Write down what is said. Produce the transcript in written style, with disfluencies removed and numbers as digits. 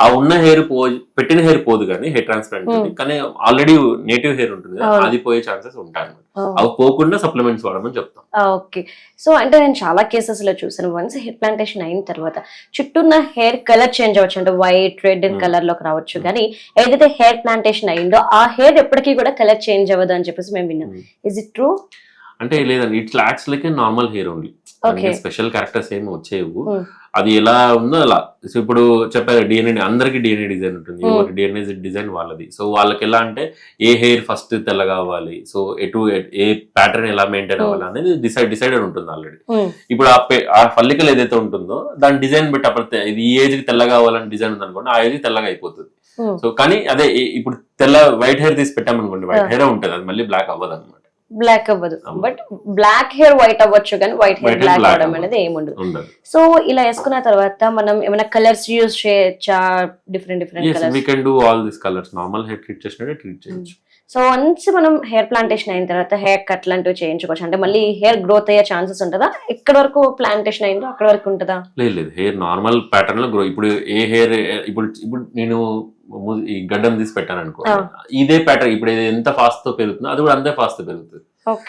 ఆ ఉన్న హెయిర్ పెట్టిన హెయిర్ పోదు కానీ హెయిర్ ట్రాన్స్ప్లాంట్ కానీ ఆల్రెడీ నేటివ్ హెయిర్ ఉంటుంది కదా అది పోయే ఛాన్సెస్ ఉంటాయి అన్నమాట. అవి పోకుండా సప్లిమెంట్స్ వాడమని చెప్తాం. ఓకే. సో అంటే నేను చాలా కేసెస్ లో చూసాను, వన్స్ హెయిర్ ప్లాంటేషన్ అయిన తర్వాత చుట్టూన్న హెయిర్ కలర్ చేంజ్ అవ్వచ్చు, అంటే వైట్ రెడ్ కలర్ లోకి రావచ్చు, కానీ ఏదైతే హెయిర్ ప్లాంటేషన్ అయిందో ఆ హెయిర్ ఎప్పటికీ కూడా కలర్ చేంజ్ అవ్వదు అని చెప్పేసి మేము విన్నాం. Is it true? అంటే లేదండి, it's acts like normal hair only. Special characters ఏమి వచ్చేవు, అది ఎలా ఉందో అలా. సో ఇప్పుడు చెప్పారు డిఎన్ఏ, అందరికి డిఎన్ఏ డిజైన్ ఉంటుంది, డిఎన్ఏ డిజైన్ వాళ్ళది. సో వాళ్ళకి ఎలా అంటే ఏ హెయిర్ ఫస్ట్ తెల్లగా అవ్వాలి, సో ఏ ప్యాటర్న్ ఎలా మెయింటైన్ అవ్వాలి అనేది డిసైడెడ్ ఉంటుంది ఆల్రెడీ. ఇప్పుడు ఆ ఫల్లికల్ ఏదైతే ఉంటుందో దాని డిజైన్ బట్టి అప్పుడు ఇది ఈ ఏజ్ కి తెల్లగా అవ్వాలని డిజైన్ ఉంది అనుకోండి, ఆ ఏజ్ తెల్లగా అయిపోతుంది. సో కానీ అదే ఇప్పుడు వైట్ హెయిర్ తీసి పెట్టామనుకోండి, వైట్ హెయిర్ ఉంటుంది, అది మళ్ళీ బ్లాక్ అవ్వదు అనమాట. బ్లాక్ అవ్వదు, బట్ బ్లాక్ హెయిర్ వైట్ అవ్వచ్చు కానీ వైట్ హెయిర్ బ్లాక్ అవడం అనేది ఏముండదు. సో ఇలా వేసుకున్న తర్వాత మనం ఏమైనా కలర్స్ యూజ్ చేయొచ్చా? Different colours. We can do all this colours. Normal hair treat చేసినట్టే ట్రీట్ చేయొచ్చు. సో వన్స్ మనం హెయిర్ ప్లాంటేషన్ అయిన తర్వాత హెయిర్ కట్ లాంటివి చేయించుకోవచ్చు, అంటే మళ్ళీ హెయిర్ గ్రోత్ అయ్యే ఛాన్సెస్ ఉంటుందా? ఎక్కడ వరకు ప్లాంటేషన్ అయిందో అక్కడ వరకు ఉంటుందా? లేదు, హెయిర్ నార్మల్ ప్యాటర్న్ లో గ్రో. ఇప్పుడు ఏ హెయిర్ ఇప్పుడు నేను ఈ గడ్డం తీసి పెట్టాను అనుకో, ఇదే ప్యాటర్న్ ఇప్పుడు ఎంత ఫాస్ట్ తో పెరుగుతుందో అది కూడా అంతే ఫాస్ట్ తో పెరుగుతుంది.